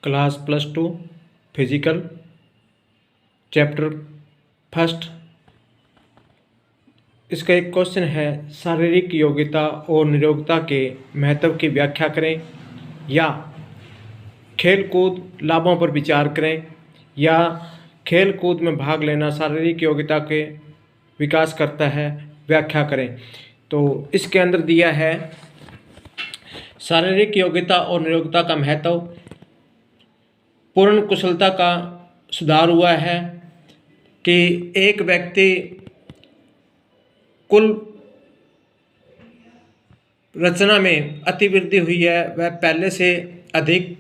Class +2 physical chapter first. इसका एक question है, शारीरिक योग्यता और निरोगता के महत्व की व्याख्या करें, या खेल कूद लाभों पर विचार करें, या खेल कूद में भाग लेना शारीरिक योग्यता के विकास करता है, व्याख्या करें। तो इसके अंदर दिया है शारीरिक योग्यता और निरोगता का महत्व। पूर्ण कुशलता का सुधार हुआ है कि एक व्यक्ति कुल रचना में अतिवृद्धि हुई है, वह पहले से अधिक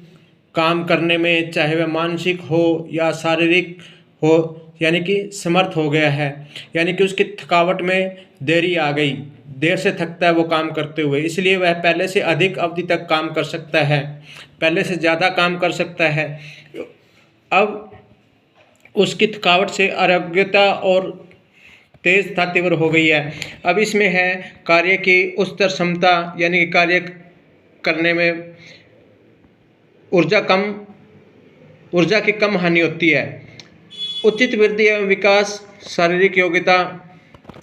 काम करने में, चाहे वह मानसिक हो या शारीरिक हो, यानी कि समर्थ हो गया है। यानी कि उसकी थकावट में देरी आ गई, देर से थकता है वो काम करते हुए, इसलिए वह पहले से अधिक अवधि तक काम कर सकता है, पहले से ज़्यादा काम कर सकता है। अब उसकी थकावट से आरोग्यता और तेज था तीव्र हो गई है। अब इसमें है कार्य की उच्चतर क्षमता, यानी कि कार्य करने में ऊर्जा की कम हानि होती है। उचित वृद्धि एवं विकास शारीरिक योग्यता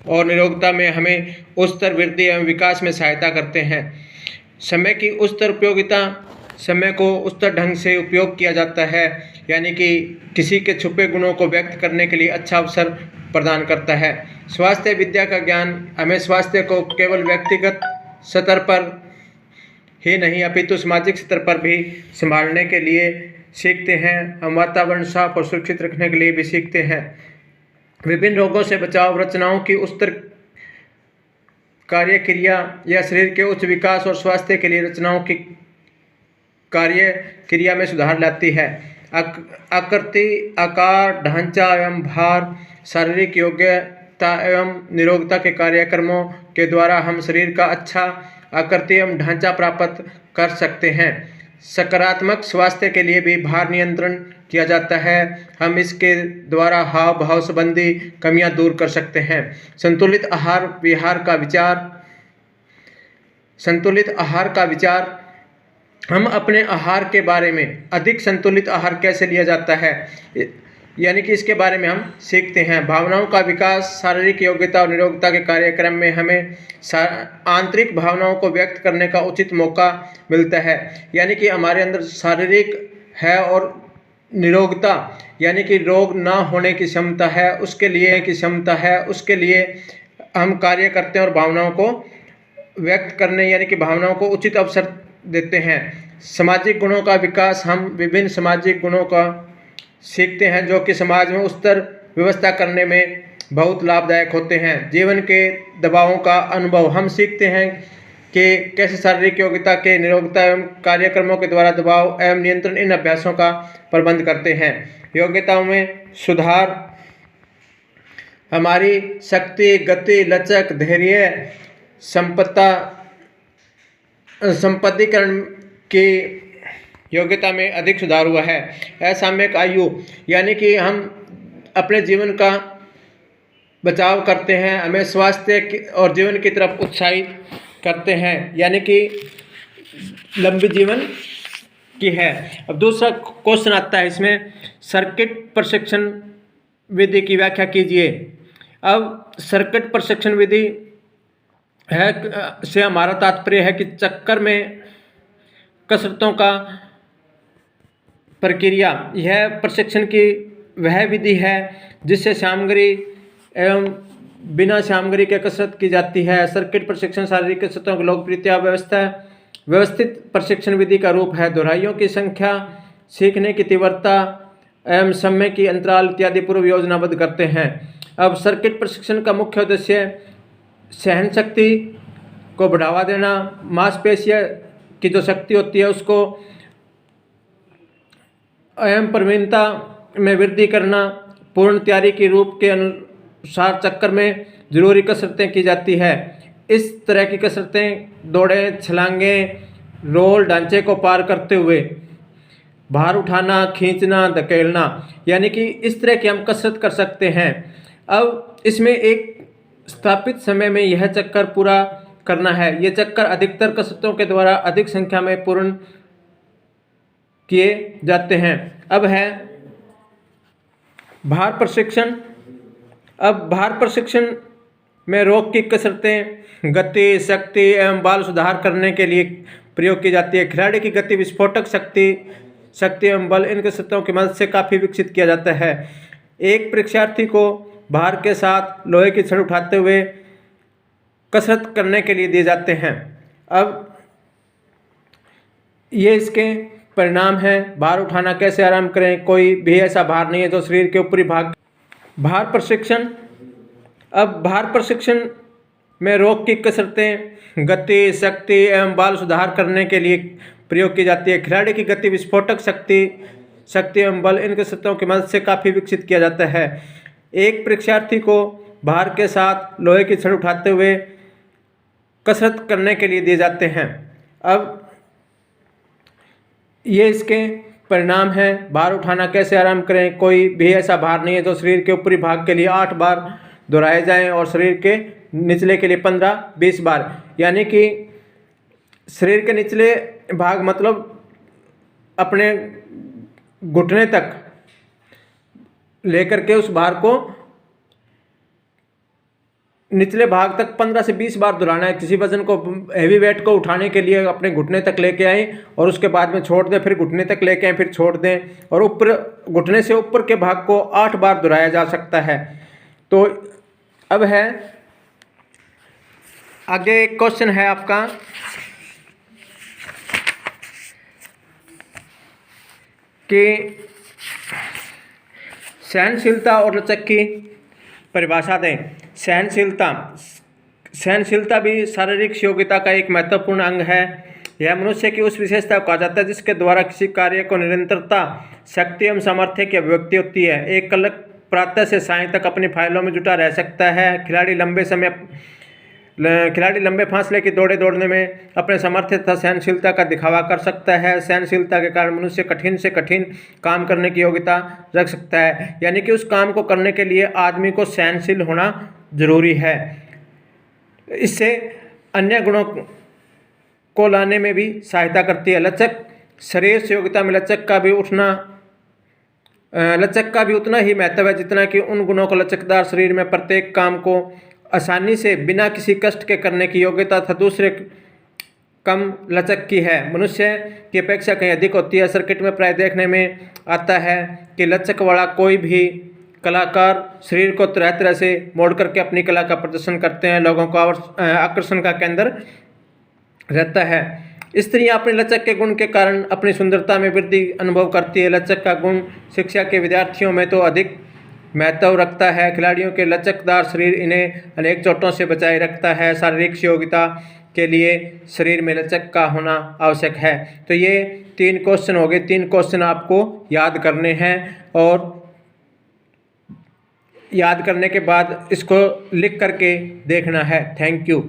और निरोगता में हमें उच्चतर वृद्धि एवं विकास में सहायता करते हैं। समय की उच्चतर उपयोगिता, समय को उच्चतर ढंग से उपयोग किया जाता है, यानी कि किसी के छुपे गुणों को व्यक्त करने के लिए अच्छा अवसर प्रदान करता है। स्वास्थ्य विद्या का ज्ञान हमें स्वास्थ्य को केवल व्यक्तिगत स्तर पर ही नहीं अपितु सामाजिक स्तर पर भी संभालने के लिए सीखते हैं। हम वातावरण साफ और सुरक्षित रखने के लिए भी सीखते हैं। विभिन्न रोगों से बचाव, रचनाओं की उच्चतर कार्य क्रिया या शरीर के उच्च विकास और स्वास्थ्य के लिए रचनाओं की कार्य क्रिया में सुधार लाती है। आकृति, आकार, ढांचा एवं भार शारीरिक योग्यता एवं निरोगता के कार्यक्रमों के द्वारा हम शरीर का अच्छा आकृति एवं ढांचा प्राप्त कर सकते हैं। सकारात्मक स्वास्थ्य के लिए भी भार नियंत्रण किया जाता है, हम इसके द्वारा हाव भाव संबंधी कमियां दूर कर सकते हैं। संतुलित आहार विहार का विचार, हम अपने आहार के बारे में अधिक संतुलित आहार कैसे लिया जाता है, यानी कि इसके बारे में हम सीखते हैं। भावनाओं का विकास शारीरिक योग्यता और निरोगता के कार्यक्रम में हमें आंतरिक भावनाओं को व्यक्त करने का उचित मौका मिलता है, यानी कि हमारे अंदर शारीरिक है और निरोगता यानी कि रोग ना होने की क्षमता है, उसके लिए हम कार्य करते हैं और भावनाओं को व्यक्त करने, यानी कि भावनाओं को उचित अवसर देते हैं। सामाजिक गुणों का विकास, हम विभिन्न सामाजिक गुणों का सीखते हैं जो कि समाज में उच्चतर व्यवस्था करने में बहुत लाभदायक होते हैं। जीवन के दबावों का अनुभव, हम सीखते हैं कि कैसे शारीरिक योग्यता के निरोगता एवं कार्यक्रमों के द्वारा दबाव एवं नियंत्रण इन अभ्यासों का प्रबंध करते हैं। योग्यताओं में सुधार हमारी शक्ति, गति, लचक, धैर्य, संपत्तिकरण की योग्यता में अधिक सुधार हुआ है। असामयिक आयु, यानी कि हम अपने जीवन का बचाव करते हैं, हमें स्वास्थ्य और जीवन की तरफ उत्साहित करते हैं, यानी कि लंबी जीवन की है। अब दूसरा क्वेश्चन आता है इसमें, सर्किट प्रशिक्षण विधि की व्याख्या कीजिए। अब सर्किट प्रशिक्षण विधि है से हमारा तात्पर्य है कि चक्कर में कसरतों का प्रक्रिया, यह प्रशिक्षण की वह विधि है जिससे सामग्री एवं बिना सामग्री के कसरत की जाती है। सर्किट प्रशिक्षण शारीरिक कसरतों की लोकप्रियता व्यवस्थित प्रशिक्षण विधि का रूप है। दोहराइयों की संख्या, सीखने की तीव्रता एवं समय की अंतराल इत्यादि पूर्व योजनाबद्ध करते हैं। अब सर्किट प्रशिक्षण का मुख्य उद्देश्य सहन शक्ति को बढ़ावा देना, मांसपेशियों की जो शक्ति होती है उसको एवं प्रवीणता में वृद्धि करना, पूर्ण तैयारी के रूप के अनुसार चक्कर में जरूरी कसरतें की जाती है। इस तरह की कसरतें दौड़ें, छलांगें, रोल, ढांचे को पार करते हुए भार उठाना, खींचना, धकेलना, यानी कि इस तरह की हम कसरत कर सकते हैं। अब इसमें एक स्थापित समय में यह चक्कर पूरा करना है। ये चक्कर अधिकतर कसरतों के द्वारा अधिक संख्या में पूर्ण किए जाते हैं। अब है भार प्रशिक्षण। अब भार प्रशिक्षण में रोग की कसरतें गति, शक्ति एवं बल सुधार करने के लिए प्रयोग की जाती है। खिलाड़ी की गति, विस्फोटक शक्ति एवं बल इन कसरतों की मदद से काफ़ी विकसित किया जाता है। एक परीक्षार्थी को भार के साथ लोहे की छड़ उठाते हुए कसरत करने के लिए दिए जाते हैं। अब ये इसके परिणाम हैं। भार उठाना कैसे आराम करें, कोई भी ऐसा भार नहीं है जो शरीर के ऊपरी भाग। भार प्रशिक्षण। अब भार प्रशिक्षण में रोग की कसरतें गति, शक्ति एवं बल सुधार करने के लिए प्रयोग की जाती है। खिलाड़ी की गति, विस्फोटक शक्ति एवं बल इन कसरतों की मदद से काफ़ी विकसित किया जाता है। एक परीक्षार्थी को भार के साथ लोहे की छड़ उठाते हुए कसरत करने के लिए दिए जाते हैं। अब ये इसके परिणाम हैं। भार उठाना कैसे आराम करें, कोई भी ऐसा भार नहीं है जो शरीर के ऊपरी भाग के लिए 8 बार दोहराए जाएं और शरीर के निचले के लिए 15-20 बार। यानी कि शरीर के निचले भाग मतलब अपने घुटने तक लेकर के उस भार को निचले भाग तक 15 से 20 बार दोहराना है। किसी वजन को, हैवी वेट को उठाने के लिए अपने घुटने तक लेके आएँ और उसके बाद में छोड़ दें, फिर घुटने तक लेके आएँ, फिर छोड़ दें और ऊपर घुटने से ऊपर के भाग को 8 बार दोहराया जा सकता है। तो अब है आगे एक क्वेश्चन है आपका कि सहनशीलता और लचक की परिभाषा दें। सहनशीलता भी शारीरिक योग्यता का एक महत्वपूर्ण अंग है। यह मनुष्य की उस विशेषता को कहा जाता है जिसके द्वारा किसी कार्य को निरंतरता, शक्ति एवं सामर्थ्य की अभिव्यक्ति होती है। एक कलक प्रातः से सायं तक अपनी फाइलों में जुटा रह सकता है। खिलाड़ी लंबे फासले की दौड़ने में अपने सामर्थ्य तथा सहनशीलता का दिखावा कर सकता है। सहनशीलता के कारण मनुष्य कठिन से कठिन काम करने की योग्यता रख सकता है। यानी कि उस काम को करने के लिए आदमी को सहनशील होना जरूरी है। इससे अन्य गुणों को लाने में भी सहायता करती है। लचक। शरीर से योग्यता में लचक का भी उतना ही महत्व है जितना कि उन गुणों को लचकदार शरीर में प्रत्येक काम को आसानी से बिना किसी कष्ट के करने की योग्यता तथा दूसरे कम लचक की है मनुष्य की अपेक्षा कहीं अधिक होती है। सर्किट में प्राय देखने में आता है कि लचक वाला कोई भी कलाकार शरीर को तरह तरह से मोड़ करके अपनी कला का प्रदर्शन करते हैं, लोगों को आकर्षण का केंद्र रहता है। स्त्रियां अपने लचक के गुण के कारण अपनी सुंदरता में वृद्धि अनुभव करती है। लचक का गुण शिक्षा के विद्यार्थियों में तो अधिक महत्व रखता है। खिलाड़ियों के लचकदार शरीर इन्हें अनेक चोटों से बचाए रखता है। शारीरिक योग्यता के लिए शरीर में लचक का होना आवश्यक है। तो ये 3 क्वेश्चन हो गए। 3 क्वेश्चन आपको याद करने हैं और याद करने के बाद इसको लिख करके देखना है। Thank you.